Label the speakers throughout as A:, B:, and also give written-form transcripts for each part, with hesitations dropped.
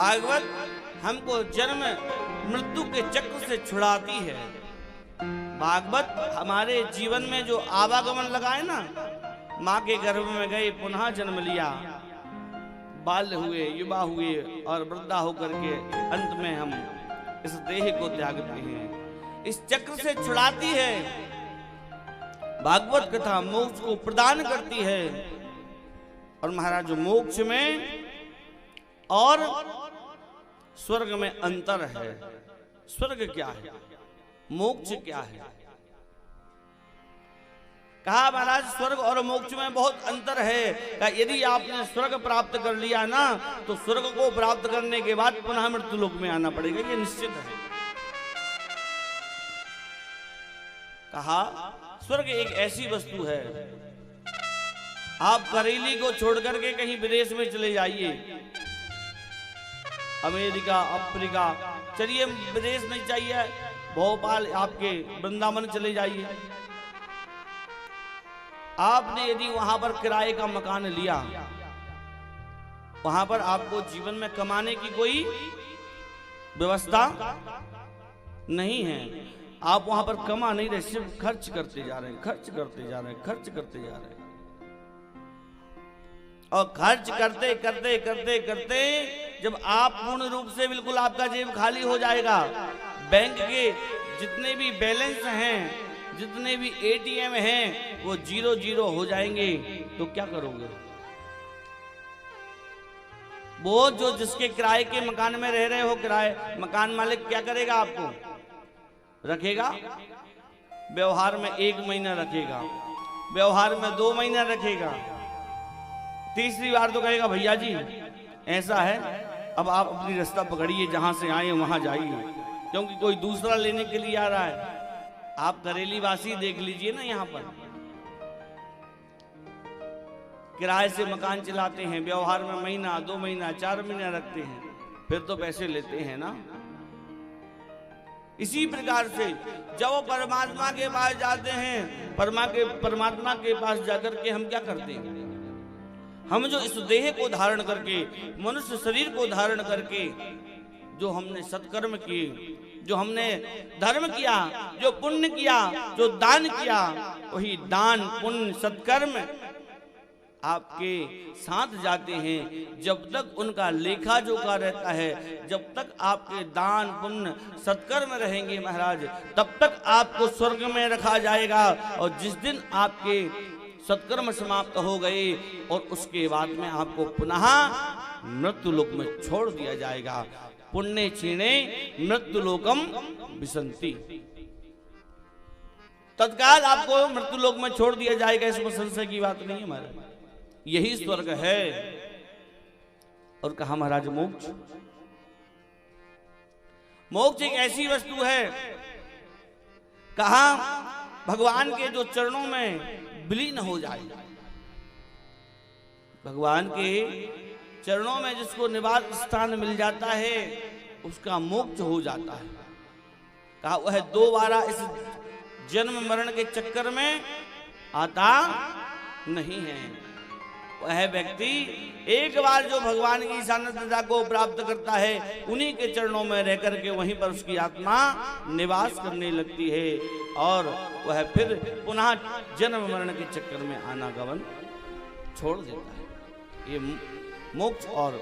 A: भागवत हमको जन्म मृत्यु के चक्र से छुड़ाती है। भागवत हमारे जीवन में जो आवागमन लगाए ना, माँ के गर्भ में गए, पुनः जन्म लिया, बाल्य हुए, युवा हुए और वृद्धा होकर के अंत में हम इस देह को त्यागते हैं, इस चक्र से छुड़ाती है। भागवत कथा मोक्ष को प्रदान करती है। और महाराज मोक्ष में और स्वर्ग में अंतर है। स्वर्ग क्या है, मोक्ष क्या है? कहा महाराज स्वर्ग और मोक्ष में बहुत अंतर है। कहा यदि आपने स्वर्ग प्राप्त कर लिया ना, तो स्वर्ग को प्राप्त करने के बाद पुनः मृत्यु लोक में आना पड़ेगा, ये निश्चित है। कहा स्वर्ग एक ऐसी वस्तु है, आप करेली को छोड़कर के कहीं विदेश में चले जाइए, अमेरिका, अफ्रीका, चलिए विदेश नहीं चाहिए, भोपाल आपके वृंदावन चले जाइए। आपने यदि वहां पर किराए का मकान लिया, वहां पर आपको जीवन में कमाने की कोई व्यवस्था नहीं है। आप वहां पर कमा नहीं रहे, सिर्फ खर्च करते जा रहे हैं, खर्च करते जा रहे हैं, खर्च करते जा रहे हैं। और खर्च करते करते करते करते जब आप पूर्ण रूप से बिल्कुल आपका जेब खाली हो जाएगा, बैंक के जितने भी बैलेंस हैं, जितने भी एटीएम हैं, वो 0 हो जाएंगे, तो क्या करोगे? वो जो जिसके किराए के मकान में रह रहे हो, किराए मकान मालिक क्या करेगा? आपको रखेगा, व्यवहार में 1 महीना रखेगा, व्यवहार में 2 महीना रखेगा, तीसरी बार तो कहेगा भैया जी ऐसा है, अब आप अपनी रास्ता पकड़िए, जहां से आए वहां जाइए, क्योंकि कोई दूसरा लेने के लिए आ रहा है। आप करेली वासी देख लीजिए ना, यहाँ पर किराए से मकान चलाते हैं, व्यवहार में महीना, 2 महीना, 4 महीना रखते हैं, फिर तो पैसे लेते हैं ना। इसी प्रकार से जब वो परमात्मा के पास जाते हैं, परमात्मा के पास जाकर के हम क्या करते हैं? हम जो इस देह को धारण करके, मनुष्य शरीर को धारण करके, जो हमने सत्कर्म किए, जो हमने धर्म किया, जो पुण्य किया, जो दान किया, वही दान पुण्य सत्कर्म आपके साथ जाते हैं। जब तक उनका लेखा जोखा रहता है, जब तक आपके दान पुण्य सत्कर्म रहेंगे महाराज, तब तक आपको स्वर्ग में रखा जाएगा। और जिस दिन आपके सत्कर्म समाप्त हो गए और उसके बाद में आपको पुनः मृत्यु लोक में छोड़ दिया जाएगा। पुण्य क्षीणे मृत्यु लोकम विसंति, तत्काल आपको मृत्यु लोक में छोड़ दिया जाएगा, इसमें संशय की बात नहीं है हमारे। यही स्वर्ग है। और कहा महाराज मोक्ष, मोक्ष एक ऐसी वस्तु है, कहा भगवान के जो चरणों में विलीन हो जाए, भगवान के चरणों में जिसको निवास स्थान मिल जाता है, उसका मोक्ष हो जाता है। कहा वह दोबारा इस जन्म मरण के चक्कर में आता नहीं है। वह व्यक्ति एक बार जो भगवान की सान्निध्यता को प्राप्त करता है, उन्हीं के चरणों में रह करके वहीं पर उसकी आत्मा निवास करने लगती है, और वह फिर पुनः जन्म मरण के चक्कर में आनागमन छोड़ देता है। ये मोक्ष और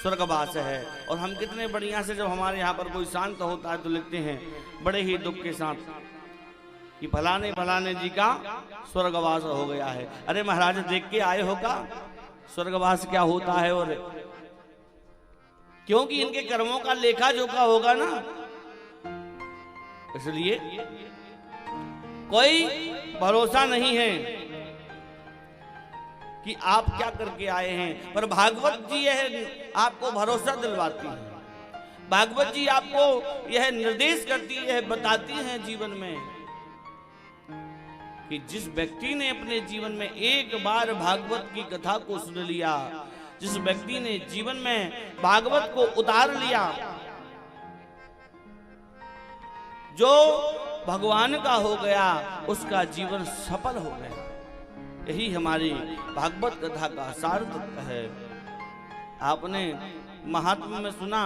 A: स्वर्गवास है। और हम कितने बढ़िया से, जब हमारे यहाँ पर कोई शांत होता है तो लिखते हैं बड़े ही दुख के साथ कि फलाने फलाने जी का स्वर्गवास हो गया है। अरे महाराज देख के आए हो का स्वर्गवास क्या होता है? और क्योंकि इनके कर्मों का लेखा जोखा होगा ना, इसलिए कोई भरोसा नहीं है कि आप क्या करके आए हैं। पर भागवत जी यह आपको भरोसा दिलवाती है। भागवत जी आपको यह निर्देश करती है, बताती है जीवन में, कि जिस व्यक्ति ने अपने जीवन में एक बार भागवत की कथा को सुन लिया, जिस व्यक्ति ने जीवन में भागवत को उतार लिया, जो भगवान का हो गया, उसका जीवन सफल हो गया। यही हमारी भागवत कथा का सार्थक है। आपने महात्मा में सुना